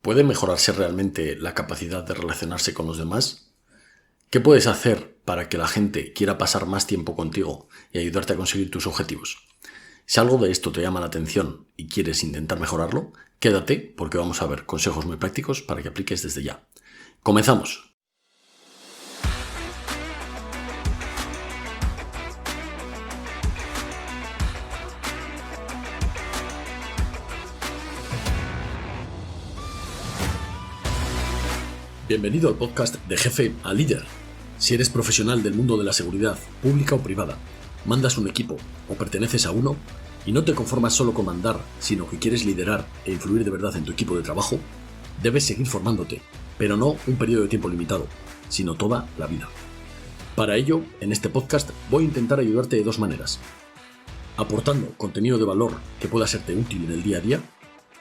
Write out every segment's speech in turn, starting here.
¿Puede mejorarse realmente la capacidad de relacionarse con los demás? ¿Qué puedes hacer para que la gente quiera pasar más tiempo contigo y ayudarte a conseguir tus objetivos? Si algo de esto te llama la atención y quieres intentar mejorarlo, quédate porque vamos a ver consejos muy prácticos para que apliques desde ya. ¡Comenzamos! Bienvenido al podcast de Jefe a Líder. Si eres profesional del mundo de la seguridad, pública o privada, mandas un equipo o perteneces a uno y no te conformas solo con mandar, sino que quieres liderar e influir de verdad en tu equipo de trabajo, debes seguir formándote, pero no un periodo de tiempo limitado, sino toda la vida. Para ello, en este podcast voy a intentar ayudarte de dos maneras: aportando contenido de valor que pueda serte útil en el día a día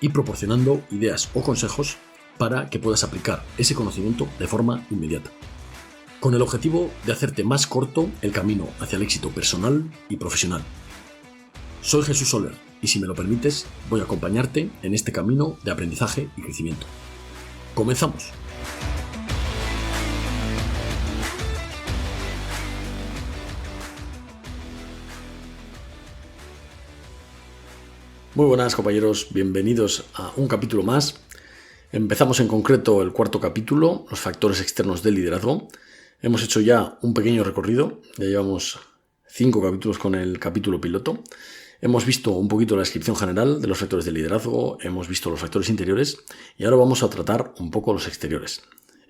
y proporcionando ideas o consejos para que puedas aplicar ese conocimiento de forma inmediata, con el objetivo de hacerte más corto el camino hacia el éxito personal y profesional. Soy Jesús Soler y, si me lo permites, voy a acompañarte en este camino de aprendizaje y crecimiento. ¡Comenzamos! Muy buenas, compañeros, bienvenidos a un capítulo más. Empezamos en concreto el cuarto capítulo, los factores externos del liderazgo. Hemos hecho ya un pequeño recorrido, ya llevamos 5 capítulos con el capítulo piloto. Hemos visto un poquito la descripción general de los factores del liderazgo, hemos visto los factores interiores y ahora vamos a tratar un poco los exteriores.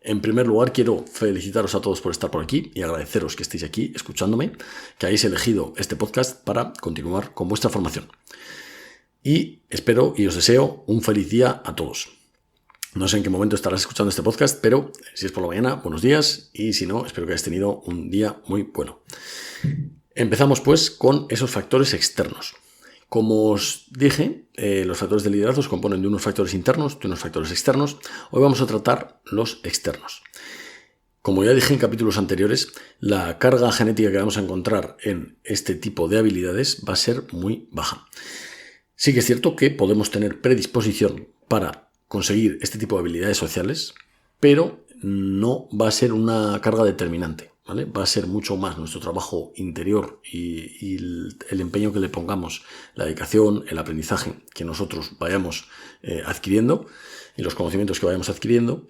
En primer lugar, quiero felicitaros a todos por estar por aquí y agradeceros que estéis aquí escuchándome, que hayáis elegido este podcast para continuar con vuestra formación. Y espero y os deseo un feliz día a todos. No sé en qué momento estarás escuchando este podcast, pero si es por la mañana, buenos días, y si no, espero que hayas tenido un día muy bueno. Empezamos pues con esos factores externos. Como os dije, los factores de liderazgo se componen de unos factores internos, de unos factores externos. Hoy vamos a tratar los externos. Como ya dije en capítulos anteriores, la carga genética que vamos a encontrar en este tipo de habilidades va a ser muy baja. Sí que es cierto que podemos tener predisposición para conseguir este tipo de habilidades sociales, pero no va a ser una carga determinante, ¿vale? Va a ser mucho más nuestro trabajo interior y el empeño que le pongamos, la dedicación, el aprendizaje que nosotros vayamos adquiriendo y los conocimientos que vayamos adquiriendo,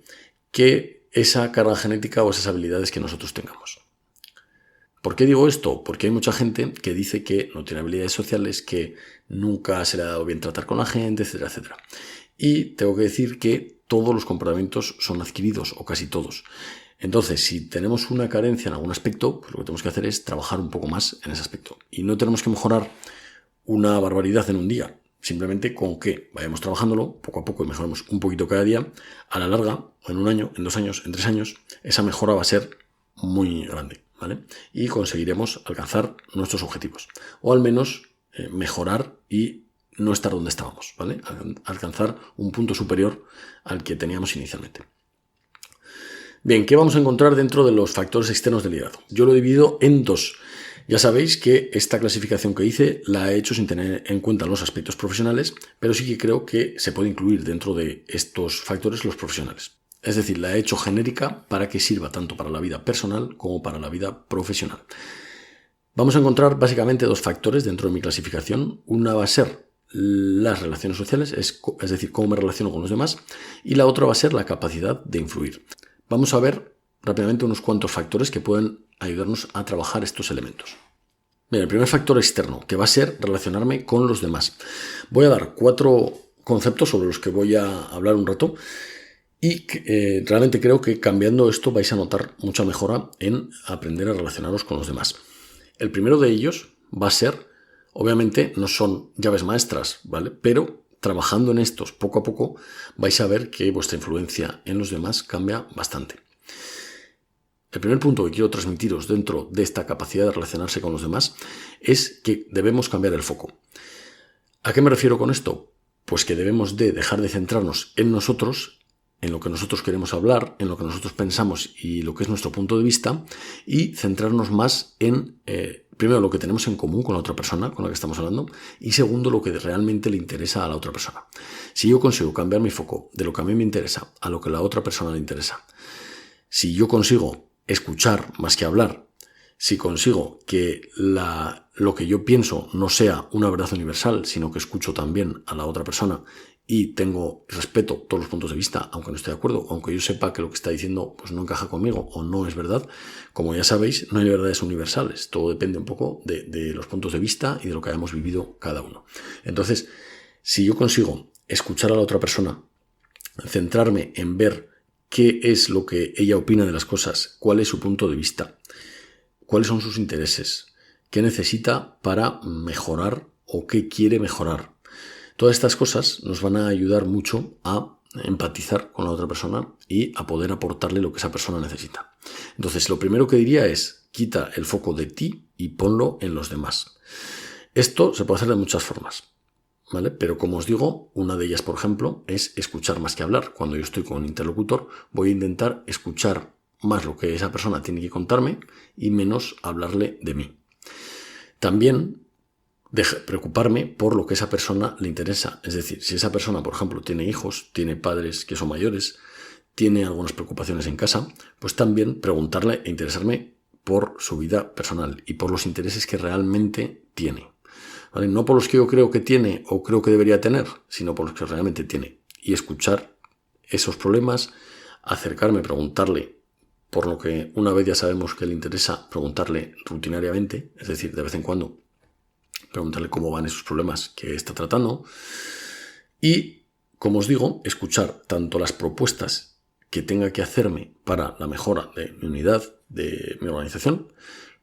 que esa carga genética o esas habilidades que nosotros tengamos. ¿Por qué digo esto? Porque hay mucha gente que dice que no tiene habilidades sociales, que nunca se le ha dado bien tratar con la gente, etcétera, etcétera. Y tengo que decir que todos los comportamientos son adquiridos, o casi todos. Entonces, si tenemos una carencia en algún aspecto, pues lo que tenemos que hacer es trabajar un poco más en ese aspecto. Y no tenemos que mejorar una barbaridad en un día. Simplemente con que vayamos trabajándolo poco a poco y mejoremos un poquito cada día, a la larga, en un año, en 2 años, en 3 años, esa mejora va a ser muy grande, ¿vale? Y conseguiremos alcanzar nuestros objetivos. O al menos mejorar y no estar donde estábamos, ¿vale? Alcanzar un punto superior al que teníamos inicialmente. Bien, ¿qué vamos a encontrar dentro de los factores externos del liderazgo? Yo lo he dividido en 2. Ya sabéis que esta clasificación que hice la he hecho sin tener en cuenta los aspectos profesionales, pero sí que creo que se puede incluir dentro de estos factores los profesionales. Es decir, la he hecho genérica para que sirva tanto para la vida personal como para la vida profesional. Vamos a encontrar básicamente 2 factores dentro de mi clasificación. Una va a ser las relaciones sociales, es decir, cómo me relaciono con los demás, y la otra va a ser la capacidad de influir. Vamos a ver rápidamente unos cuantos factores que pueden ayudarnos a trabajar estos elementos. Bien, el primer factor externo, que va a ser relacionarme con los demás. Voy a dar 4 conceptos sobre los que voy a hablar un rato y realmente creo que cambiando esto vais a notar mucha mejora en aprender a relacionaros con los demás. El primero de ellos va a ser, obviamente no son llaves maestras, ¿vale? Pero trabajando en estos poco a poco vais a ver que vuestra influencia en los demás cambia bastante. El primer punto que quiero transmitiros dentro de esta capacidad de relacionarse con los demás es que debemos cambiar el foco. ¿A qué me refiero con esto? Pues que debemos de dejar de centrarnos en nosotros, en lo que nosotros queremos hablar, en lo que nosotros pensamos y lo que es nuestro punto de vista, y centrarnos más en primero, lo que tenemos en común con la otra persona con la que estamos hablando, y segundo, lo que realmente le interesa a la otra persona. Si yo consigo cambiar mi foco de lo que a mí me interesa a lo que a la otra persona le interesa, si yo consigo escuchar más que hablar, si consigo que lo que yo pienso no sea una verdad universal, sino que escucho también a la otra persona y respeto todos los puntos de vista, aunque no esté de acuerdo, aunque yo sepa que lo que está diciendo pues no encaja conmigo o no es verdad, como ya sabéis, no hay verdades universales, todo depende un poco de los puntos de vista y de lo que hayamos vivido cada uno. Entonces, si yo consigo escuchar a la otra persona, centrarme en ver qué es lo que ella opina de las cosas, cuál es su punto de vista, cuáles son sus intereses, qué necesita para mejorar o qué quiere mejorar. Todas estas cosas nos van a ayudar mucho a empatizar con la otra persona y a poder aportarle lo que esa persona necesita. Entonces, lo primero que diría es, quita el foco de ti y ponlo en los demás. Esto se puede hacer de muchas formas, ¿vale? Pero como os digo, una de ellas, por ejemplo, es escuchar más que hablar. Cuando yo estoy con un interlocutor, voy a intentar escuchar más lo que esa persona tiene que contarme y menos hablarle de mí. También preocuparme por lo que a esa persona le interesa. Es decir, si esa persona, por ejemplo, tiene hijos, tiene padres que son mayores, tiene algunas preocupaciones en casa, pues también preguntarle e interesarme por su vida personal y por los intereses que realmente tiene. ¿Vale? No por los que yo creo que tiene o creo que debería tener, sino por los que realmente tiene. Y escuchar esos problemas, acercarme, preguntarle por lo que una vez ya sabemos que le interesa, preguntarle rutinariamente, es decir, de vez en cuando, preguntarle cómo van esos problemas que está tratando. Y, como os digo, escuchar tanto las propuestas que tenga que hacerme para la mejora de mi unidad, de mi organización,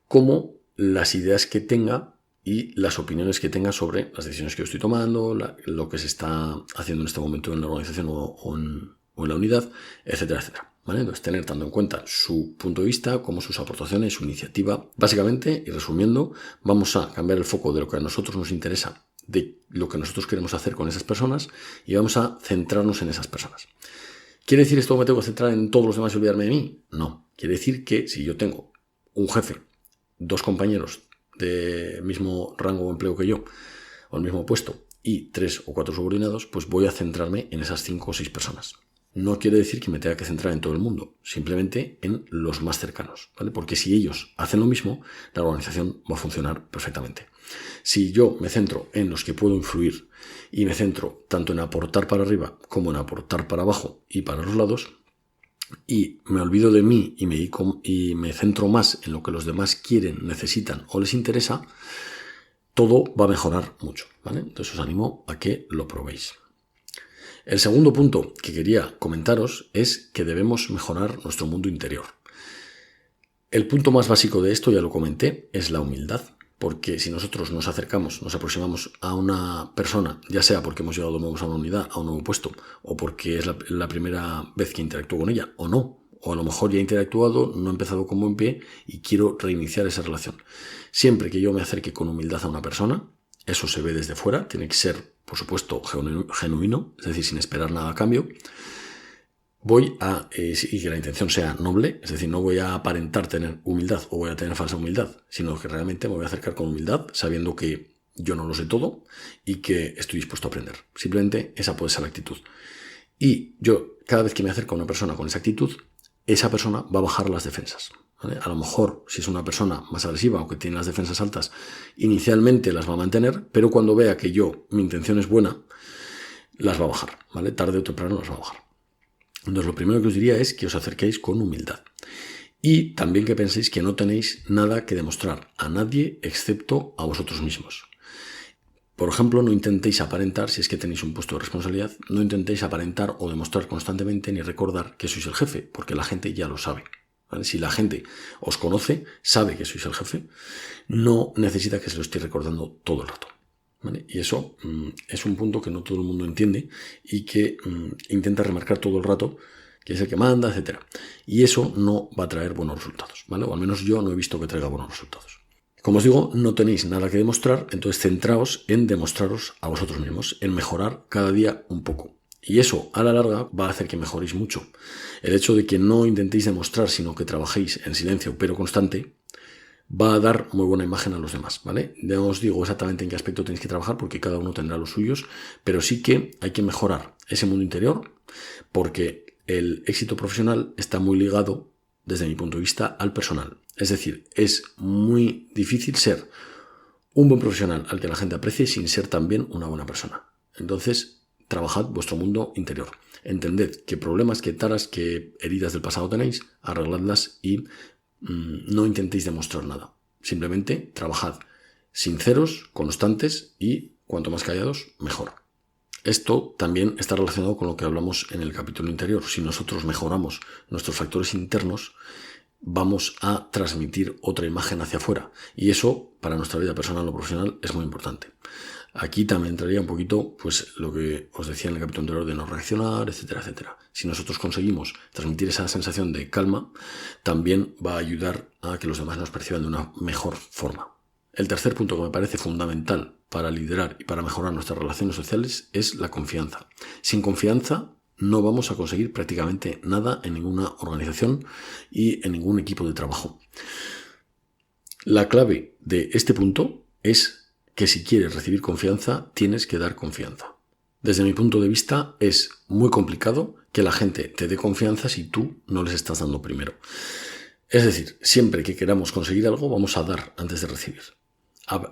como las ideas que tenga y las opiniones que tenga sobre las decisiones que yo estoy tomando, lo que se está haciendo en este momento en la organización o en la unidad, etcétera, etcétera. ¿Vale? Entonces, tener tanto en cuenta su punto de vista como sus aportaciones, su iniciativa. Básicamente, y resumiendo, vamos a cambiar el foco de lo que a nosotros nos interesa, de lo que nosotros queremos hacer con esas personas, y vamos a centrarnos en esas personas. ¿Quiere decir esto que me tengo que centrar en todos los demás y olvidarme de mí? No. Quiere decir que si yo tengo un jefe, 2 compañeros de mismo rango o empleo que yo, o el mismo puesto, y 3 o 4 subordinados, pues voy a centrarme en esas 5 o 6 personas. No quiere decir que me tenga que centrar en todo el mundo, simplemente en los más cercanos, ¿vale? Porque si ellos hacen lo mismo, la organización va a funcionar perfectamente. Si yo me centro en los que puedo influir y me centro tanto en aportar para arriba como en aportar para abajo y para los lados, y me olvido de mí y me centro más en lo que los demás quieren, necesitan o les interesa, todo va a mejorar mucho, ¿vale? Entonces os animo a que lo probéis. El segundo punto que quería comentaros es que debemos mejorar nuestro mundo interior. El punto más básico de esto, ya lo comenté, es la humildad. Porque si nosotros nos aproximamos a una persona, ya sea porque hemos llegado nuevos a una unidad, a un nuevo puesto, o porque es la primera vez que interactúo con ella, o no, o a lo mejor ya he interactuado, no he empezado con buen pie y quiero reiniciar esa relación. Siempre que yo me acerque con humildad a una persona, eso se ve desde fuera, tiene que ser, por supuesto, genuino, es decir, sin esperar nada a cambio. Y que la intención sea noble, es decir, no voy a aparentar tener humildad o voy a tener falsa humildad, sino que realmente me voy a acercar con humildad, sabiendo que yo no lo sé todo y que estoy dispuesto a aprender. Simplemente esa puede ser la actitud. Y yo, cada vez que me acerco a una persona con esa actitud, esa persona va a bajar las defensas, ¿vale? A lo mejor, si es una persona más agresiva o que tiene las defensas altas, inicialmente las va a mantener, pero cuando vea que mi intención es buena, las va a bajar, ¿vale? Tarde o temprano las va a bajar. Entonces, lo primero que os diría es que os acerquéis con humildad. Y también que penséis que no tenéis nada que demostrar a nadie excepto a vosotros mismos. Por ejemplo, no intentéis aparentar, si es que tenéis un puesto de responsabilidad, no intentéis aparentar o demostrar constantemente ni recordar que sois el jefe, porque la gente ya lo sabe, ¿vale? Si la gente os conoce, sabe que sois el jefe, no necesita que se lo estéis recordando todo el rato, ¿vale? Y eso es un punto que no todo el mundo entiende y que intenta remarcar todo el rato que es el que manda, etc. Y eso no va a traer buenos resultados, ¿vale? O al menos yo no he visto que traiga buenos resultados. Como os digo, no tenéis nada que demostrar, entonces centraos en demostraros a vosotros mismos, en mejorar cada día un poco. Y eso, a la larga, va a hacer que mejoréis mucho. El hecho de que no intentéis demostrar, sino que trabajéis en silencio pero constante, va a dar muy buena imagen a los demás, ¿vale? No os digo exactamente en qué aspecto tenéis que trabajar porque cada uno tendrá los suyos, pero sí que hay que mejorar ese mundo interior porque el éxito profesional está muy ligado, desde mi punto de vista, al personal. Es decir, es muy difícil ser un buen profesional al que la gente aprecie sin ser también una buena persona. Entonces, trabajad vuestro mundo interior. Entended qué problemas, qué taras, qué heridas del pasado tenéis, arregladlas y no intentéis demostrar nada. Simplemente trabajad sinceros, constantes y cuanto más callados, mejor. Esto también está relacionado con lo que hablamos en el capítulo anterior. Si nosotros mejoramos nuestros factores internos, vamos a transmitir otra imagen hacia afuera. Y eso, para nuestra vida personal o profesional, es muy importante. Aquí también entraría un poquito pues, lo que os decía en el capítulo anterior de no reaccionar, etcétera, etcétera. Si nosotros conseguimos transmitir esa sensación de calma, también va a ayudar a que los demás nos perciban de una mejor forma. El tercer punto que me parece fundamental para liderar y para mejorar nuestras relaciones sociales es la confianza. Sin confianza no vamos a conseguir prácticamente nada en ninguna organización y en ningún equipo de trabajo. La clave de este punto es que si quieres recibir confianza, tienes que dar confianza. Desde mi punto de vista, es muy complicado que la gente te dé confianza si tú no les estás dando primero. Es decir, siempre que queramos conseguir algo, vamos a dar antes de recibir.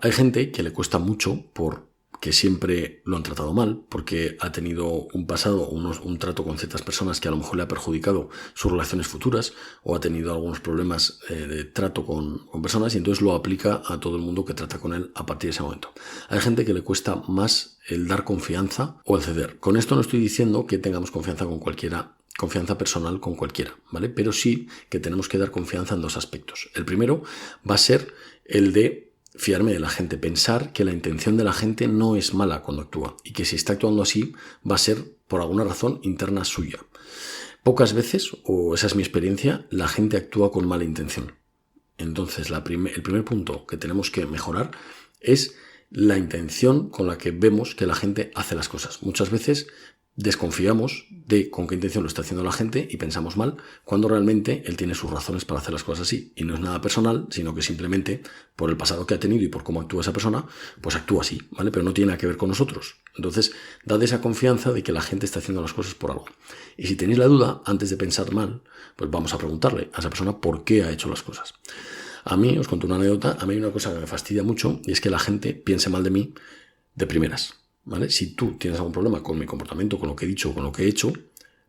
Hay gente que le cuesta mucho porque siempre lo han tratado mal, porque ha tenido un pasado, un trato con ciertas personas que a lo mejor le ha perjudicado sus relaciones futuras o ha tenido algunos problemas de trato con personas y entonces lo aplica a todo el mundo que trata con él a partir de ese momento. Hay gente que le cuesta más el dar confianza o el ceder. Con esto no estoy diciendo que tengamos confianza con cualquiera, confianza personal con cualquiera, ¿vale? Pero sí que tenemos que dar confianza en dos aspectos. El primero va a ser el de fiarme de la gente, pensar que la intención de la gente no es mala cuando actúa y que si está actuando así va a ser por alguna razón interna suya. Pocas veces, o esa es mi experiencia, la gente actúa con mala intención. Entonces, el primer punto que tenemos que mejorar es la intención con la que vemos que la gente hace las cosas. Muchas veces desconfiamos de con qué intención lo está haciendo la gente y pensamos mal, cuando realmente él tiene sus razones para hacer las cosas así. Y no es nada personal, sino que simplemente por el pasado que ha tenido y por cómo actúa esa persona, pues actúa así, ¿vale? Pero no tiene nada que ver con nosotros. Entonces, dad esa confianza de que la gente está haciendo las cosas por algo. Y si tenéis la duda, antes de pensar mal, pues vamos a preguntarle a esa persona por qué ha hecho las cosas. A mí, os cuento una anécdota, a mí hay una cosa que me fastidia mucho y es que la gente piense mal de mí de primeras. ¿Vale? Si tú tienes algún problema con mi comportamiento, con lo que he dicho o con lo que he hecho,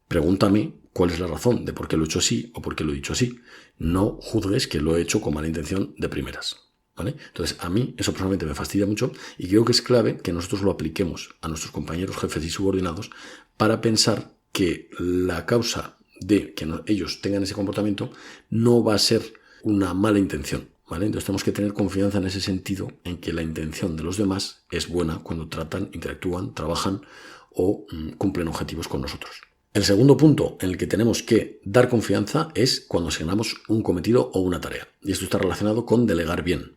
pregúntame cuál es la razón de por qué lo he hecho así o por qué lo he dicho así. No juzgues que lo he hecho con mala intención de primeras. ¿Vale? Entonces, a mí eso personalmente me fastidia mucho y creo que es clave que nosotros lo apliquemos a nuestros compañeros, jefes y subordinados para pensar que la causa de que ellos tengan ese comportamiento no va a ser una mala intención. ¿Vale? Entonces tenemos que tener confianza en ese sentido, en que la intención de los demás es buena cuando tratan, interactúan, trabajan o cumplen objetivos con nosotros. El segundo punto en el que tenemos que dar confianza es cuando asignamos un cometido o una tarea. Y esto está relacionado con delegar bien.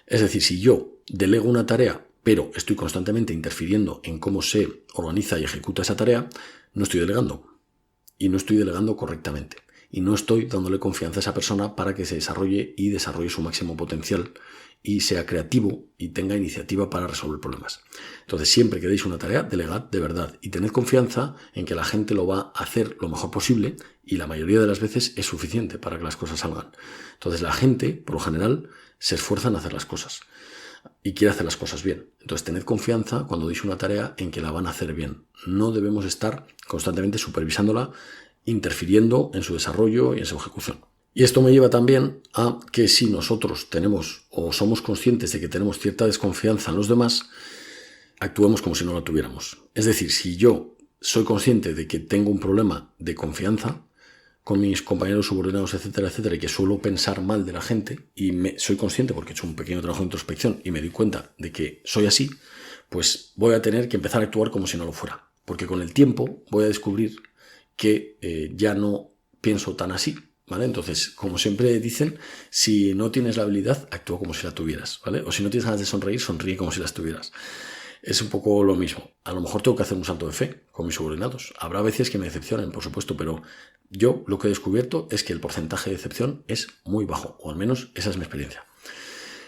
Es decir, si yo delego una tarea, pero estoy constantemente interfiriendo en cómo se organiza y ejecuta esa tarea, no estoy delegando. Y no estoy delegando correctamente. Y no estoy dándole confianza a esa persona para que se desarrolle su máximo potencial y sea creativo y tenga iniciativa para resolver problemas. Entonces, siempre que deis una tarea, delegad de verdad y tened confianza en que la gente lo va a hacer lo mejor posible y la mayoría de las veces es suficiente para que las cosas salgan. Entonces, la gente, por lo general, se esfuerza en hacer las cosas y quiere hacer las cosas bien. Entonces, tened confianza cuando deis una tarea en que la van a hacer bien. No debemos estar constantemente supervisándola, interfiriendo en su desarrollo y en su ejecución. Y esto me lleva también a que si nosotros tenemos o somos conscientes de que tenemos cierta desconfianza en los demás, actuemos como si no la tuviéramos. Es decir, si yo soy consciente de que tengo un problema de confianza con mis compañeros subordinados, etcétera, etcétera, y que suelo pensar mal de la gente, y soy consciente porque he hecho un pequeño trabajo de introspección y me doy cuenta de que soy así, pues voy a tener que empezar a actuar como si no lo fuera. Porque con el tiempo voy a descubrir que ya no pienso tan así, ¿vale? Entonces, como siempre dicen, si no tienes la habilidad, actúa como si la tuvieras, ¿vale? O si no tienes ganas de sonreír, sonríe como si las tuvieras. Es un poco lo mismo. A lo mejor tengo que hacer un salto de fe con mis subordinados. Habrá veces que me decepcionen, por supuesto, pero yo lo que he descubierto es que el porcentaje de decepción es muy bajo, o al menos esa es mi experiencia.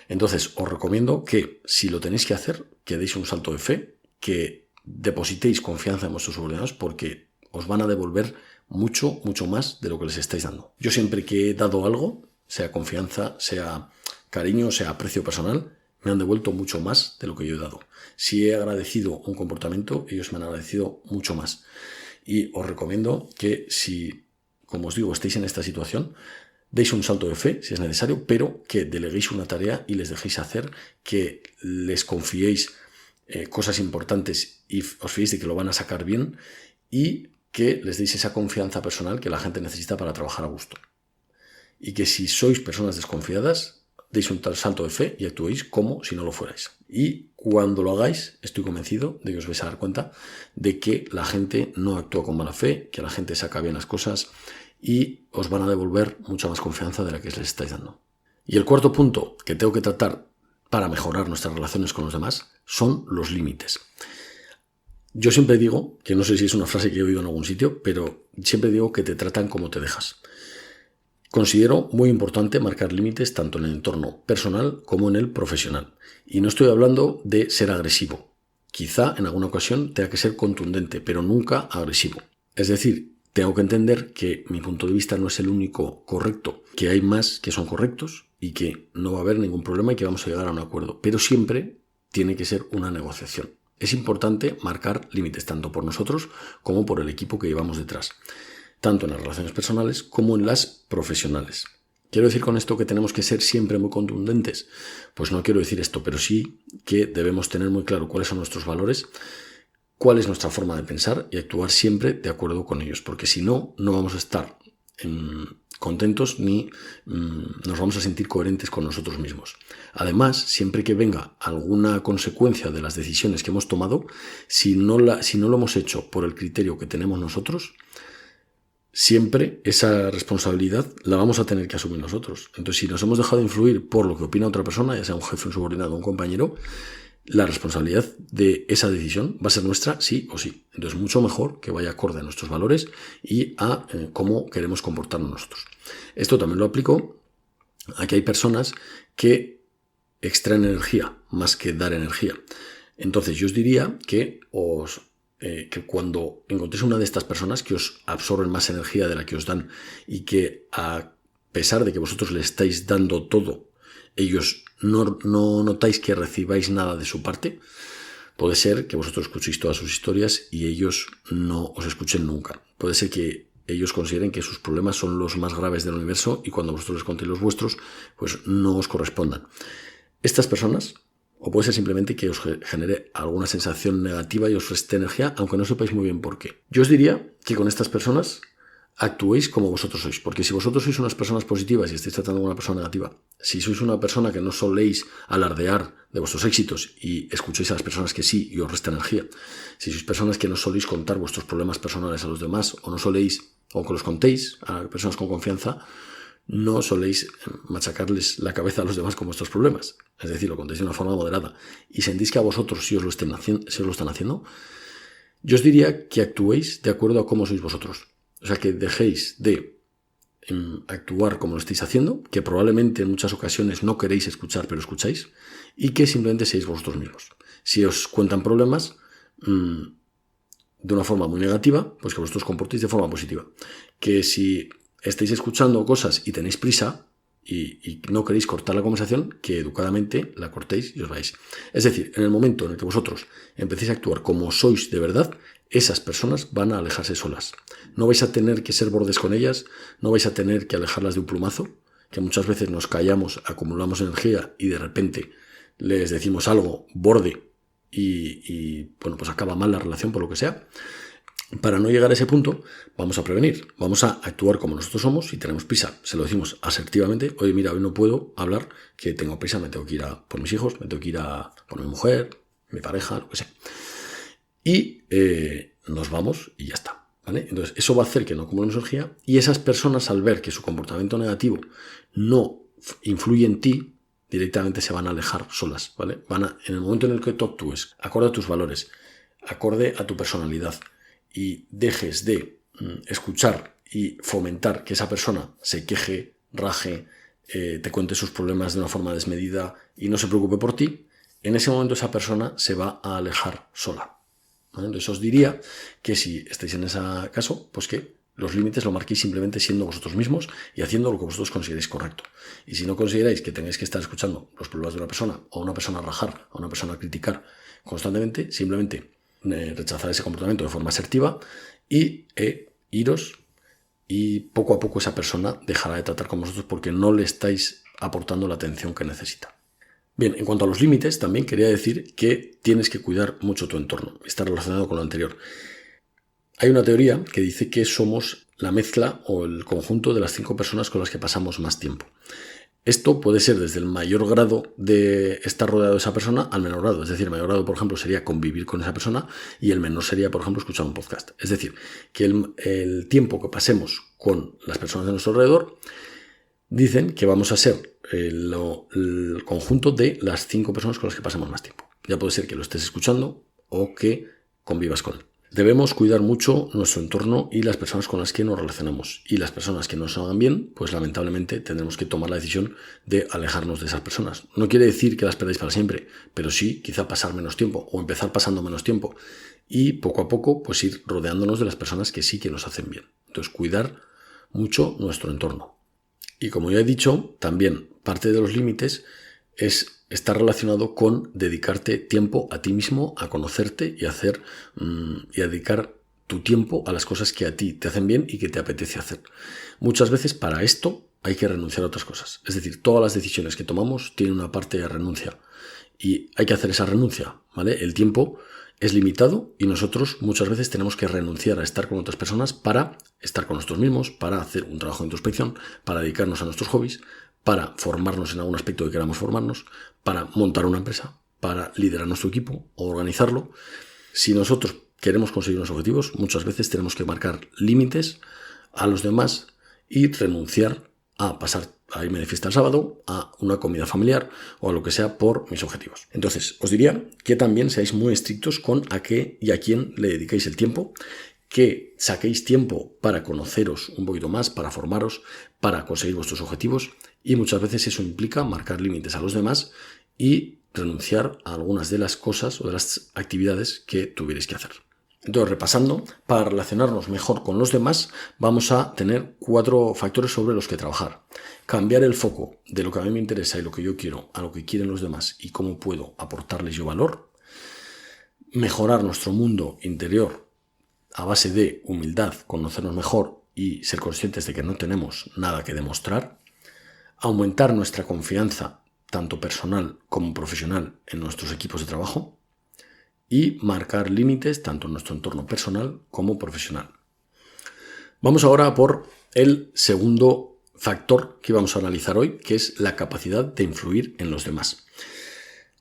Entonces, os recomiendo que, si lo tenéis que hacer, que deis un salto de fe, que depositéis confianza en vuestros subordinados, porque os van a devolver mucho, mucho más de lo que les estáis dando. Yo siempre que he dado algo, sea confianza, sea cariño, sea aprecio personal, me han devuelto mucho más de lo que yo he dado. Si he agradecido un comportamiento, ellos me han agradecido mucho más. Y os recomiendo que, si, como os digo, estéis en esta situación, deis un salto de fe, si es necesario, pero que deleguéis una tarea y les dejéis hacer, que les confiéis cosas importantes y os fiéis de que lo van a sacar bien, y que les deis esa confianza personal que la gente necesita para trabajar a gusto. Y que si sois personas desconfiadas, deis un tal salto de fe y actuéis como si no lo fuerais. Y cuando lo hagáis, estoy convencido de que os vais a dar cuenta de que la gente no actúa con mala fe, que la gente saca bien las cosas y os van a devolver mucha más confianza de la que les estáis dando. Y el cuarto punto que tengo que tratar para mejorar nuestras relaciones con los demás son los límites. Yo siempre digo, que no sé si es una frase que he oído en algún sitio, pero siempre digo que te tratan como te dejas. Considero muy importante marcar límites tanto en el entorno personal como en el profesional. Y no estoy hablando de ser agresivo. Quizá en alguna ocasión tenga que ser contundente, pero nunca agresivo. Es decir, tengo que entender que mi punto de vista no es el único correcto, que hay más que son correctos y que no va a haber ningún problema y que vamos a llegar a un acuerdo. Pero siempre tiene que ser una negociación. Es importante marcar límites tanto por nosotros como por el equipo que llevamos detrás, tanto en las relaciones personales como en las profesionales. ¿Quiero decir con esto que tenemos que ser siempre muy contundentes? Pues no quiero decir esto, pero sí que debemos tener muy claro cuáles son nuestros valores, cuál es nuestra forma de pensar y actuar siempre de acuerdo con ellos, porque si no, no vamos a estar contentos ni nos vamos a sentir coherentes con nosotros mismos. Además, siempre que venga alguna consecuencia de las decisiones que hemos tomado, si no lo hemos hecho por el criterio que tenemos nosotros, siempre esa responsabilidad la vamos a tener que asumir nosotros. Entonces, si nos hemos dejado influir por lo que opina otra persona, ya sea un jefe, un subordinado, un compañero, la responsabilidad de esa decisión va a ser nuestra sí o sí. Entonces, mucho mejor que vaya acorde a nuestros valores y a cómo queremos comportarnos nosotros. Esto también lo aplico a que hay personas que extraen energía más que dar energía. Entonces, yo os diría que cuando encontréis una de estas personas que os absorben más energía de la que os dan y que, a pesar de que vosotros le estáis dando todo, ellos no notáis que recibáis nada de su parte, puede ser que vosotros escuchéis todas sus historias y ellos no os escuchen nunca. Puede ser que ellos consideren que sus problemas son los más graves del universo y cuando vosotros les contéis los vuestros, pues no os correspondan. Estas personas, o puede ser simplemente que os genere alguna sensación negativa y os reste energía, aunque no sepáis muy bien por qué. Yo os diría que con estas personas actuéis como vosotros sois, porque si vosotros sois unas personas positivas y estáis tratando con una persona negativa, si sois una persona que no soléis alardear de vuestros éxitos y escucháis a las personas que sí y os resta energía, si sois personas que no soléis contar vuestros problemas personales a los demás o no soléis, o que los contéis a personas con confianza, no soléis machacarles la cabeza a los demás con vuestros problemas, es decir, lo contéis de una forma moderada y sentís que a vosotros si os lo están haciendo, yo os diría que actuéis de acuerdo a cómo sois vosotros. O sea, que dejéis de actuar como lo estáis haciendo, que probablemente en muchas ocasiones no queréis escuchar, pero escucháis, y que simplemente seáis vosotros mismos. Si os cuentan problemas de una forma muy negativa, pues que vosotros comportéis de forma positiva. Que si estáis escuchando cosas y tenéis prisa y no queréis cortar la conversación, que educadamente la cortéis y os vais. Es decir, en el momento en el que vosotros empecéis a actuar como sois de verdad, esas personas van a alejarse solas. No vais a tener que ser bordes con ellas, no vais a tener que alejarlas de un plumazo, que muchas veces nos callamos, acumulamos energía y de repente les decimos algo borde y bueno, pues acaba mal la relación por lo que sea. Para no llegar a ese punto, vamos a prevenir, vamos a actuar como nosotros somos. Si tenemos prisa, se lo decimos asertivamente: oye, mira, hoy no puedo hablar, que tengo prisa, me tengo que ir por mis hijos, me tengo que ir por mi mujer, mi pareja, lo que sea. Y nos vamos y ya está, ¿vale? Entonces, eso va a hacer que no acumulemos energía y esas personas, al ver que su comportamiento negativo no influye en ti, directamente se van a alejar solas, ¿vale? En el momento en el que tú actúes acorde a tus valores, acorde a tu personalidad, y dejes de escuchar y fomentar que esa persona se queje, raje, te cuente sus problemas de una forma desmedida y no se preocupe por ti, en ese momento esa persona se va a alejar sola. ¿Vale? Entonces os diría que si estáis en ese caso, pues que los límites lo marquéis simplemente siendo vosotros mismos y haciendo lo que vosotros consideréis correcto. Y si no consideráis que tengáis que estar escuchando los problemas de una persona, o a una persona rajar, a una persona criticar constantemente, simplemente rechazar ese comportamiento de forma asertiva y iros, y poco a poco esa persona dejará de tratar con vosotros porque no le estáis aportando la atención que necesita. Bien, en cuanto a los límites, también quería decir que tienes que cuidar mucho tu entorno. Está relacionado con lo anterior. Hay una teoría que dice que somos la mezcla o el conjunto de las 5 personas con las que pasamos más tiempo. Esto puede ser desde el mayor grado de estar rodeado de esa persona al menor grado. Es decir, el mayor grado, por ejemplo, sería convivir con esa persona y el menor sería, por ejemplo, escuchar un podcast. Es decir, que el tiempo que pasemos con las personas de nuestro alrededor dicen que vamos a ser el conjunto de las 5 personas con las que pasamos más tiempo. Ya puede ser que lo estés escuchando o que convivas con él. Debemos cuidar mucho nuestro entorno y las personas con las que nos relacionamos. Y las personas que no nos hagan bien, pues lamentablemente tendremos que tomar la decisión de alejarnos de esas personas. No quiere decir que las perdáis para siempre, pero sí quizá pasar menos tiempo o empezar pasando menos tiempo. Y poco a poco pues ir rodeándonos de las personas que sí que nos hacen bien. Entonces cuidar mucho nuestro entorno. Y como ya he dicho, también parte de los límites está relacionado con dedicarte tiempo a ti mismo, a conocerte y y a dedicar tu tiempo a las cosas que a ti te hacen bien y que te apetece hacer. Muchas veces para esto hay que renunciar a otras cosas. Es decir, todas las decisiones que tomamos tienen una parte de renuncia y hay que hacer esa renuncia, ¿vale? El tiempo es limitado y nosotros muchas veces tenemos que renunciar a estar con otras personas para estar con nosotros mismos, para hacer un trabajo de introspección, para dedicarnos a nuestros hobbies, para formarnos en algún aspecto que queramos formarnos, para montar una empresa, para liderar nuestro equipo o organizarlo. Si nosotros queremos conseguir unos objetivos, muchas veces tenemos que marcar límites a los demás y renunciar a irme de fiesta el sábado, a una comida familiar o a lo que sea por mis objetivos. Entonces, os diría que también seáis muy estrictos con a qué y a quién le dedicáis el tiempo, que saquéis tiempo para conoceros un poquito más, para formaros, para conseguir vuestros objetivos, y muchas veces eso implica marcar límites a los demás y renunciar a algunas de las cosas o de las actividades que tuvierais que hacer. Entonces, repasando, para relacionarnos mejor con los demás, vamos a tener 4 factores sobre los que trabajar. Cambiar el foco de lo que a mí me interesa y lo que yo quiero a lo que quieren los demás y cómo puedo aportarles yo valor. Mejorar nuestro mundo interior a base de humildad, conocernos mejor y ser conscientes de que no tenemos nada que demostrar. Aumentar nuestra confianza, tanto personal como profesional, en nuestros equipos de trabajo. Y marcar límites tanto en nuestro entorno personal como profesional. Vamos ahora por el segundo factor que vamos a analizar hoy, que es la capacidad de influir en los demás.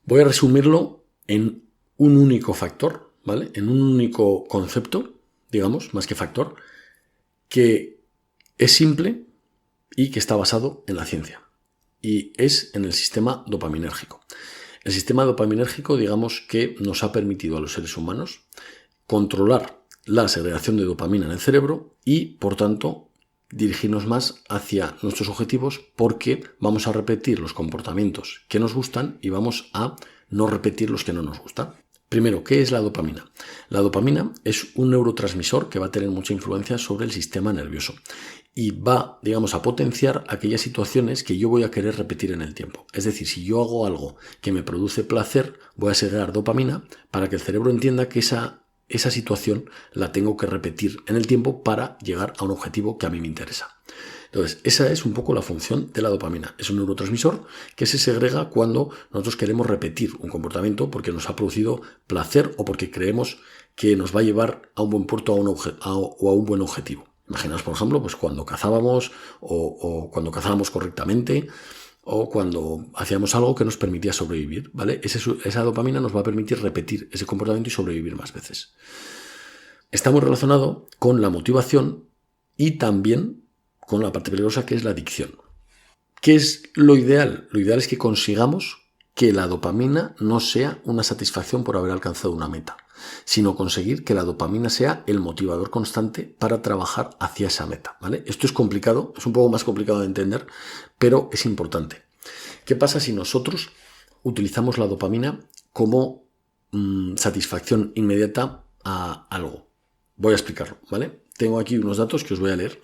Voy a resumirlo en un único factor, ¿vale? En un único concepto, digamos, más que factor, que es simple y que está basado en la ciencia. Y es en el sistema dopaminérgico. El sistema dopaminérgico, digamos que nos ha permitido a los seres humanos controlar la segregación de dopamina en el cerebro y, por tanto, dirigirnos más hacia nuestros objetivos porque vamos a repetir los comportamientos que nos gustan y vamos a no repetir los que no nos gustan. Primero, ¿qué es la dopamina? La dopamina es un neurotransmisor que va a tener mucha influencia sobre el sistema nervioso y va, digamos, a potenciar aquellas situaciones que yo voy a querer repetir en el tiempo. Es decir, si yo hago algo que me produce placer, voy a segregar dopamina para que el cerebro entienda que esa situación la tengo que repetir en el tiempo para llegar a un objetivo que a mí me interesa. Entonces, esa es un poco la función de la dopamina. Es un neurotransmisor que se segrega cuando nosotros queremos repetir un comportamiento porque nos ha producido placer o porque creemos que nos va a llevar a un buen puerto o a un buen objetivo. Imaginaos, por ejemplo, pues cuando cazábamos o cuando cazábamos correctamente o cuando hacíamos algo que nos permitía sobrevivir, ¿vale? Esa dopamina nos va a permitir repetir ese comportamiento y sobrevivir más veces. Está muy relacionado con la motivación y también con la parte peligrosa que es la adicción. ¿Qué es lo ideal? Lo ideal es que consigamos que la dopamina no sea una satisfacción por haber alcanzado una meta. sino conseguir que la dopamina sea el motivador constante para trabajar hacia esa meta, ¿vale? Esto es complicado, es un poco más complicado de entender, pero es importante. ¿Qué pasa si nosotros utilizamos la dopamina como satisfacción inmediata a algo? Voy a explicarlo, ¿vale? Tengo aquí unos datos que os voy a leer.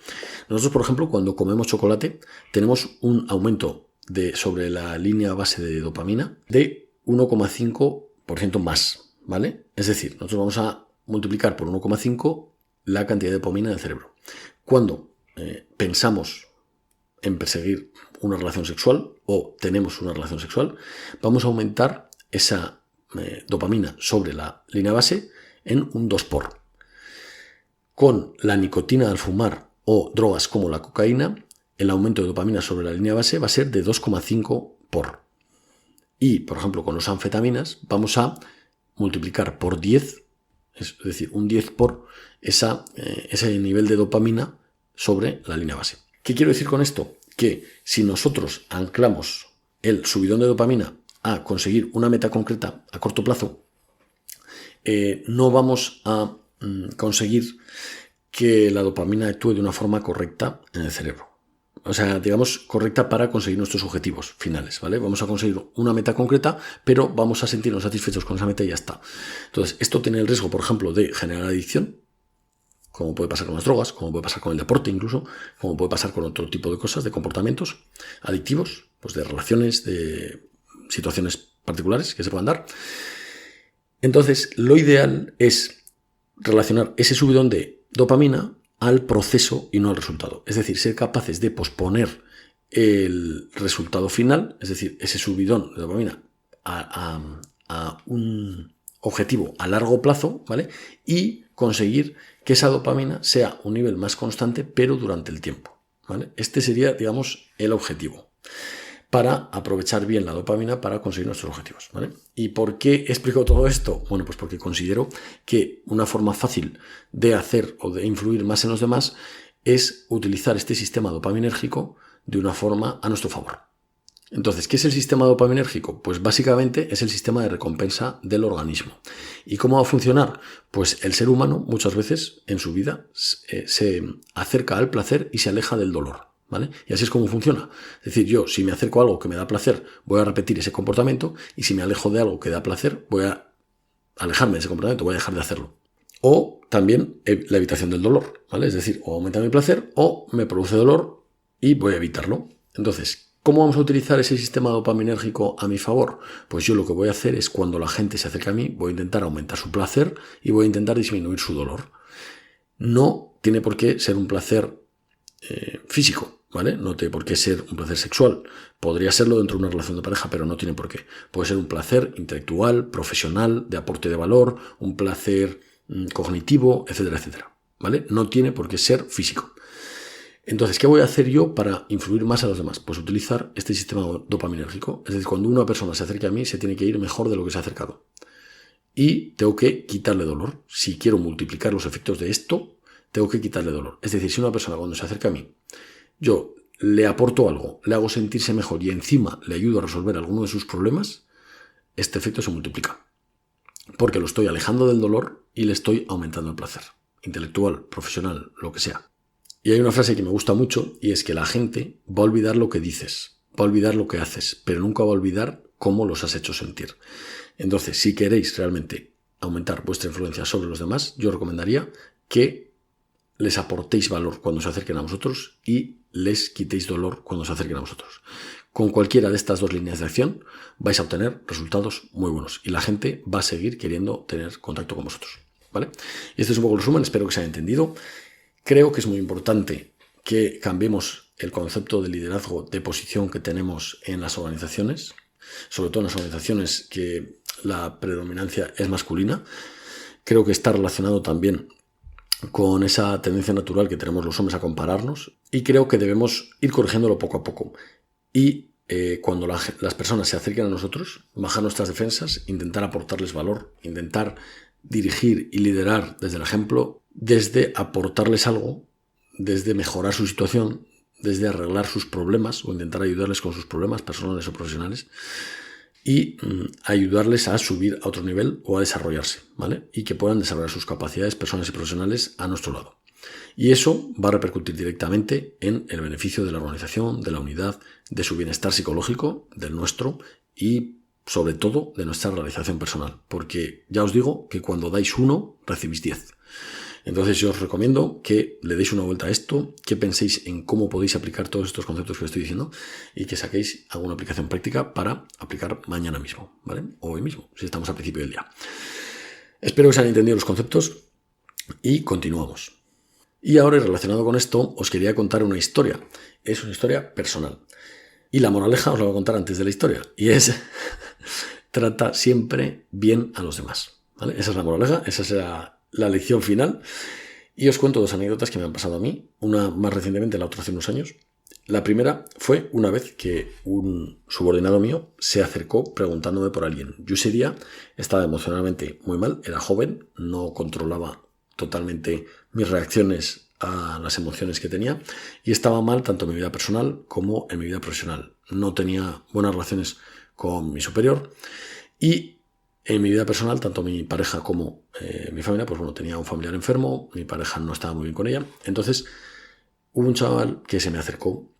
Nosotros, por ejemplo, cuando comemos chocolate, tenemos un aumento sobre la línea base de dopamina de 1,5% más, ¿vale? Es decir, nosotros vamos a multiplicar por 1,5 la cantidad de dopamina del cerebro. Cuando pensamos en perseguir una relación sexual o tenemos una relación sexual, vamos a aumentar esa dopamina sobre la línea base en un 2 por. Con la nicotina al fumar o drogas como la cocaína, el aumento de dopamina sobre la línea base va a ser de 2,5 por. Y, por ejemplo, con las anfetaminas vamos a multiplicar por 10, es decir, un 10 por ese nivel de dopamina sobre la línea base. ¿Qué quiero decir con esto? Que si nosotros anclamos el subidón de dopamina a conseguir una meta concreta a corto plazo, no vamos a conseguir que la dopamina actúe de una forma correcta en el cerebro. O sea, digamos, correcta para conseguir nuestros objetivos finales, ¿vale? Vamos a conseguir una meta concreta, pero vamos a sentirnos satisfechos con esa meta y ya está. Entonces, esto tiene el riesgo, por ejemplo, de generar adicción, como puede pasar con las drogas, como puede pasar con el deporte incluso, como puede pasar con otro tipo de cosas, de comportamientos adictivos, pues de relaciones, de situaciones particulares que se puedan dar. Entonces, lo ideal es relacionar ese subidón de dopamina al proceso y no al resultado. Es decir, ser capaces de posponer el resultado final, es decir, ese subidón de dopamina a un objetivo a largo plazo, ¿vale? Y conseguir que esa dopamina sea un nivel más constante, pero durante el tiempo, ¿vale? Este sería, digamos, el objetivo para aprovechar bien la dopamina para conseguir nuestros objetivos, ¿vale? ¿Y por qué explico todo esto? Bueno, pues porque considero que una forma fácil de hacer o de influir más en los demás es utilizar este sistema dopaminérgico de una forma a nuestro favor. Entonces, ¿qué es el sistema dopaminérgico? Pues básicamente es el sistema de recompensa del organismo. ¿Y cómo va a funcionar? Pues el ser humano muchas veces en su vida se acerca al placer y se aleja del dolor, ¿vale? Y así es como funciona. Es decir, yo si me acerco a algo que me da placer, voy a repetir ese comportamiento, y si me alejo de algo que da placer, voy a alejarme de ese comportamiento, voy a dejar de hacerlo. O también la evitación del dolor, ¿vale? Es decir, o aumenta mi placer o me produce dolor y voy a evitarlo. Entonces, ¿cómo vamos a utilizar ese sistema dopaminérgico a mi favor? Pues yo lo que voy a hacer es, cuando la gente se acerca a mí, voy a intentar aumentar su placer y voy a intentar disminuir su dolor. No tiene por qué ser un placer físico, ¿vale? No tiene por qué ser un placer sexual. Podría serlo dentro de una relación de pareja, pero no tiene por qué. Puede ser un placer intelectual, profesional, de aporte de valor, un placer cognitivo, etcétera, etcétera, ¿vale? No tiene por qué ser físico. Entonces, ¿qué voy a hacer yo para influir más a los demás? Pues utilizar este sistema dopaminérgico. Es decir, cuando una persona se acerca a mí, se tiene que ir mejor de lo que se ha acercado. Y tengo que quitarle dolor. Si quiero multiplicar los efectos de esto, tengo que quitarle dolor. Es decir, si una persona cuando se acerca a mí, yo le aporto algo, le hago sentirse mejor y encima le ayudo a resolver alguno de sus problemas, este efecto se multiplica. Porque lo estoy alejando del dolor y le estoy aumentando el placer. Intelectual, profesional, lo que sea. Y hay una frase que me gusta mucho y es que la gente va a olvidar lo que dices, va a olvidar lo que haces, pero nunca va a olvidar cómo los has hecho sentir. Entonces, si queréis realmente aumentar vuestra influencia sobre los demás, yo recomendaría que les aportéis valor cuando se acerquen a vosotros y les quitéis dolor cuando se acerquen a vosotros. Con cualquiera de estas dos líneas de acción vais a obtener resultados muy buenos y la gente va a seguir queriendo tener contacto con vosotros, ¿vale? Y este es un poco el resumen, espero que se haya entendido. Creo que es muy importante que cambiemos el concepto de liderazgo de posición que tenemos en las organizaciones, sobre todo en las organizaciones que la predominancia es masculina. Creo que está relacionado también con esa tendencia natural que tenemos los hombres a compararnos y creo que debemos ir corrigiéndolo poco a poco. Y cuando las personas se acerquen a nosotros, bajar nuestras defensas, intentar aportarles valor, intentar dirigir y liderar desde el ejemplo, desde aportarles algo, desde mejorar su situación, desde arreglar sus problemas o intentar ayudarles con sus problemas personales o profesionales. y ayudarles a subir a otro nivel o a desarrollarse, ¿vale? Y que puedan desarrollar sus capacidades personales y profesionales a nuestro lado. Y eso va a repercutir directamente en el beneficio de la organización, de la unidad, de su bienestar psicológico, del nuestro y sobre todo de nuestra realización personal. Porque ya os digo que cuando dais 1, recibís 10. Entonces yo os recomiendo que le deis una vuelta a esto, que penséis en cómo podéis aplicar todos estos conceptos que os estoy diciendo y que saquéis alguna aplicación práctica para aplicar mañana mismo, ¿vale? O hoy mismo, si estamos al principio del día. Espero que se hayan entendido los conceptos y continuamos. Y ahora, relacionado con esto, os quería contar una historia. Es una historia personal. Y la moraleja os la voy a contar antes de la historia. Y es, trata siempre bien a los demás, ¿vale? Esa es la moraleja, esa es la lección final. Y os cuento 2 anécdotas que me han pasado a mí. Una más recientemente, la otra hace unos años. La primera fue una vez que un subordinado mío se acercó preguntándome por alguien. Yo ese día estaba emocionalmente muy mal, era joven, no controlaba totalmente mis reacciones a las emociones que tenía y estaba mal tanto en mi vida personal como en mi vida profesional. No tenía buenas relaciones con mi superior y en mi vida personal, tanto mi pareja como mi familia, pues bueno, tenía un familiar enfermo, mi pareja no estaba muy bien con ella. Entonces hubo un chaval que se me acercó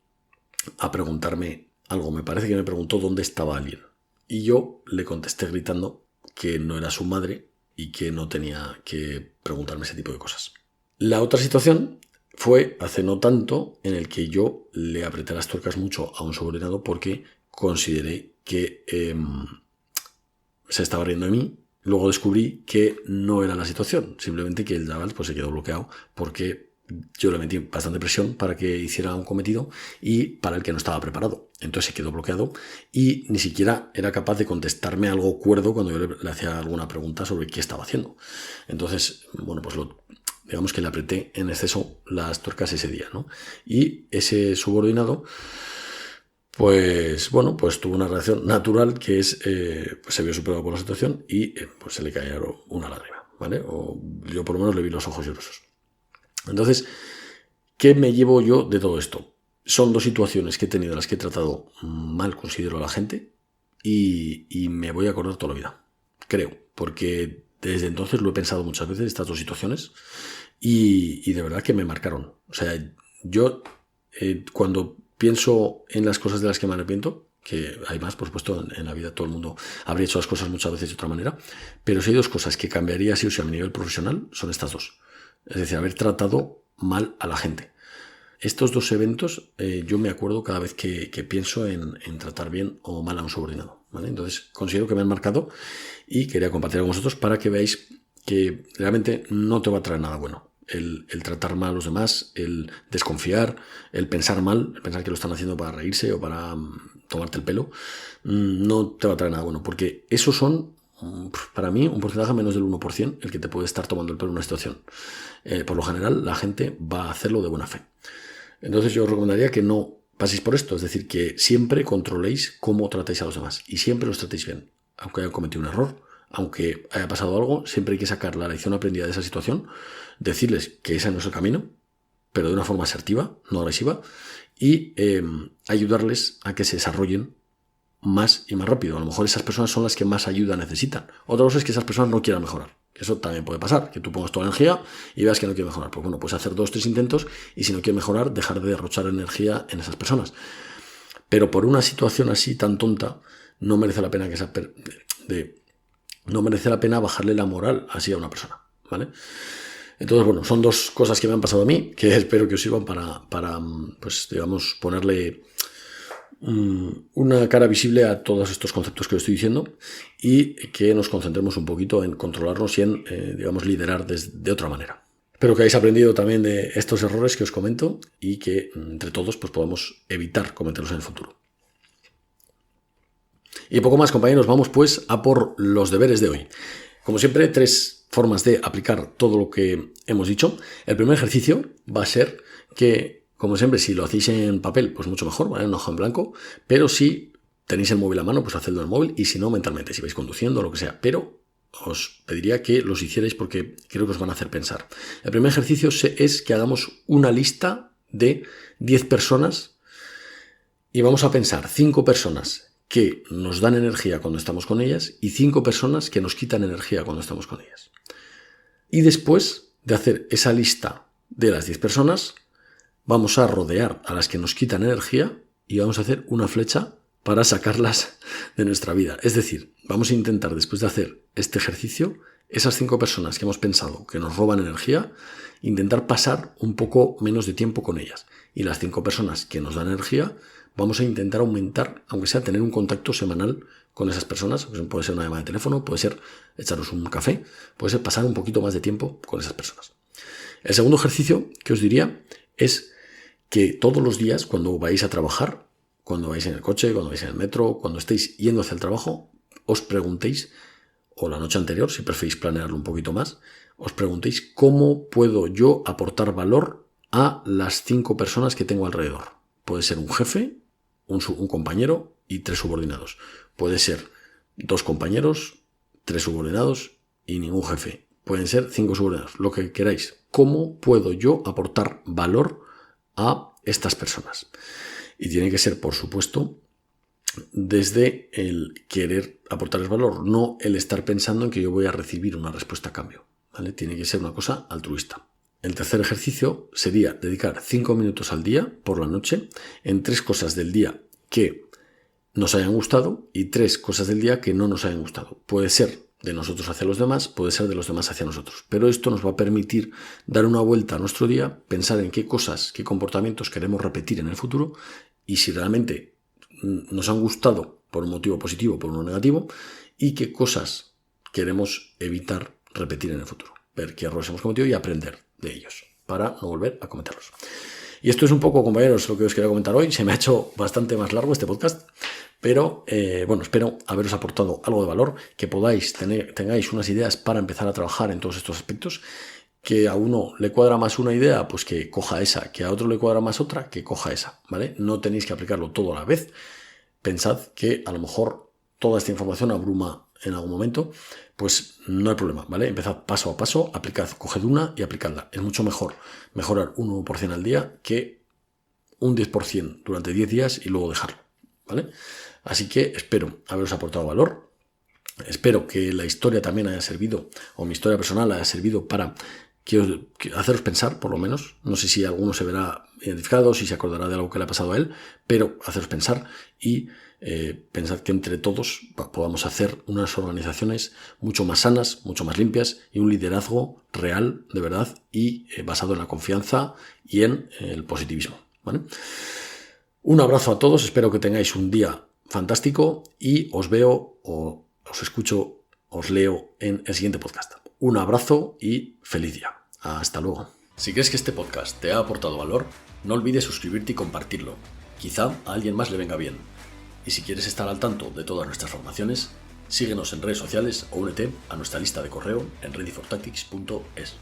a preguntarme algo. Me parece que me preguntó dónde estaba alguien. Y yo le contesté gritando que no era su madre y que no tenía que preguntarme ese tipo de cosas. La otra situación fue hace no tanto en el que yo le apreté las tuercas mucho a un subordinado porque consideré que se estaba riendo de mí. Luego descubrí que no era la situación, simplemente que el chaval pues, se quedó bloqueado porque yo le metí bastante presión para que hiciera un cometido y para el que no estaba preparado. Entonces se quedó bloqueado y ni siquiera era capaz de contestarme algo cuerdo cuando yo le hacía alguna pregunta sobre qué estaba haciendo. Entonces, bueno, pues digamos que le apreté en exceso las tuercas ese día, ¿no? Y ese subordinado, pues bueno, pues tuvo una reacción natural que es, pues se vio superado por la situación y pues se le cayeron una lágrima, ¿vale? O yo por lo menos le vi los ojos llorosos. Entonces, ¿qué me llevo yo de todo esto? Son 2 situaciones que he tenido, las que he tratado mal, considero, a la gente, y me voy a acordar toda la vida. Creo, porque desde entonces lo he pensado muchas veces, estas 2 situaciones, y de verdad que me marcaron. O sea, yo cuando pienso en las cosas de las que me arrepiento, que hay más, por supuesto, en la vida todo el mundo habría hecho las cosas muchas veces de otra manera, pero si hay 2 cosas que cambiaría sí o sí a mi nivel profesional, son estas 2. Es decir, haber tratado mal a la gente. Estos 2 eventos yo me acuerdo cada vez que pienso en tratar bien o mal a un subordinado, ¿vale? Entonces considero que me han marcado y quería compartir con vosotros para que veáis que realmente no te va a traer nada bueno. El tratar mal a los demás, el desconfiar, el pensar mal, el pensar que lo están haciendo para reírse o para tomarte el pelo, no te va a traer nada bueno, porque esos son, para mí, un porcentaje menos del 1% el que te puede estar tomando el pelo en una situación. Por lo general, la gente va a hacerlo de buena fe. Entonces yo os recomendaría que no paséis por esto, es decir, que siempre controléis cómo tratáis a los demás y siempre los tratéis bien. Aunque hayan cometido un error, aunque haya pasado algo, siempre hay que sacar la lección aprendida de esa situación, decirles que ese no es el camino, pero de una forma asertiva, no agresiva, y ayudarles a que se desarrollen más y más rápido. A lo mejor esas personas son las que más ayuda necesitan. Otra cosa es que esas personas no quieran mejorar. Eso también puede pasar, que tú pongas toda la energía y veas que no quiere mejorar. Pues bueno, pues hacer 2 o 3 intentos y si no quiere mejorar, dejar de derrochar energía en esas personas. Pero por una situación así tan tonta, no merece la pena no merece la pena bajarle la moral así a una persona, ¿vale? Entonces, bueno, son 2 cosas que me han pasado a mí, que espero que os sirvan para pues, digamos, ponerle una cara visible a todos estos conceptos que os estoy diciendo y que nos concentremos un poquito en controlarnos y en, digamos, liderar de otra manera. Espero que hayáis aprendido también de estos errores que os comento y que entre todos pues, podamos evitar cometerlos en el futuro. Y poco más, compañeros, vamos pues a por los deberes de hoy. Como siempre, 3 formas de aplicar todo lo que hemos dicho. El primer ejercicio va a ser que, como siempre, si lo hacéis en papel, pues mucho mejor, ¿vale? En hoja en blanco, pero si tenéis el móvil a mano, pues hacedlo en el móvil y si no, mentalmente, si vais conduciendo o lo que sea. Pero os pediría que los hicierais porque creo que os van a hacer pensar. El primer ejercicio es que hagamos una lista de 10 personas y vamos a pensar 5 personas que nos dan energía cuando estamos con ellas y 5 personas que nos quitan energía cuando estamos con ellas. Y después de hacer esa lista de las 10 personas, vamos a rodear a las que nos quitan energía y vamos a hacer una flecha para sacarlas de nuestra vida. Es decir, vamos a intentar, después de hacer este ejercicio, esas 5 personas que hemos pensado que nos roban energía, intentar pasar un poco menos de tiempo con ellas. Y las 5 personas que nos dan energía, vamos a intentar aumentar, aunque sea tener un contacto semanal con esas personas. Puede ser una llamada de teléfono, puede ser echaros un café, puede ser pasar un poquito más de tiempo con esas personas. El segundo ejercicio que os diría es que todos los días, cuando vais a trabajar, cuando vais en el coche, cuando vais en el metro, cuando estéis yendo hacia el trabajo, os preguntéis, o la noche anterior, si preferís planearlo un poquito más, os preguntéis cómo puedo yo aportar valor a las 5 personas que tengo alrededor. Puede ser un jefe, un compañero y 3 subordinados. Puede ser 2 compañeros, 3 subordinados y ningún jefe. Pueden ser 5 subordinados, lo que queráis. ¿Cómo puedo yo aportar valor a estas personas? Y tiene que ser, por supuesto, desde el querer aportarles valor, no el estar pensando en que yo voy a recibir una respuesta a cambio, ¿vale? Tiene que ser una cosa altruista. El tercer ejercicio sería dedicar 5 minutos al día, por la noche, en 3 cosas del día que nos hayan gustado y 3 cosas del día que no nos hayan gustado. Puede ser de nosotros hacia los demás, puede ser de los demás hacia nosotros. Pero esto nos va a permitir dar una vuelta a nuestro día, pensar en qué cosas, qué comportamientos queremos repetir en el futuro y si realmente nos han gustado por un motivo positivo o por uno negativo y qué cosas queremos evitar repetir en el futuro. Ver qué errores hemos cometido y aprender de ellos para no volver a cometerlos. Y esto es un poco, compañeros, lo que os quería comentar hoy. Se me ha hecho bastante más largo este podcast, pero bueno, espero haberos aportado algo de valor, que tengáis unas ideas para empezar a trabajar en todos estos aspectos. Que a uno le cuadra más una idea, pues que coja esa, que a otro le cuadra más otra, que coja esa, ¿vale? No tenéis que aplicarlo todo a la vez. Pensad que a lo mejor toda esta información abruma en algún momento, pues no hay problema, ¿vale? Empezad paso a paso, coged una y aplicadla. Es mucho mejor mejorar un 1% al día que un 10% durante 10 días y luego dejarlo, ¿vale? Así que espero haberos aportado valor. Espero que la historia también haya servido, o mi historia personal haya servido para haceros pensar, por lo menos. No sé si alguno se verá identificado, si se acordará de algo que le ha pasado a él, pero haceros pensar y pensad que entre todos podamos hacer unas organizaciones mucho más sanas, mucho más limpias y un liderazgo real, de verdad, y basado en la confianza y en el positivismo, ¿vale? Un abrazo a todos, espero que tengáis un día fantástico y os veo o os escucho, os leo en el siguiente podcast. Un abrazo y feliz día. Hasta luego. Si crees que este podcast te ha aportado valor, no olvides suscribirte y compartirlo. Quizá a alguien más le venga bien. Y si quieres estar al tanto de todas nuestras formaciones, síguenos en redes sociales o únete a nuestra lista de correo en readyfortactics.es.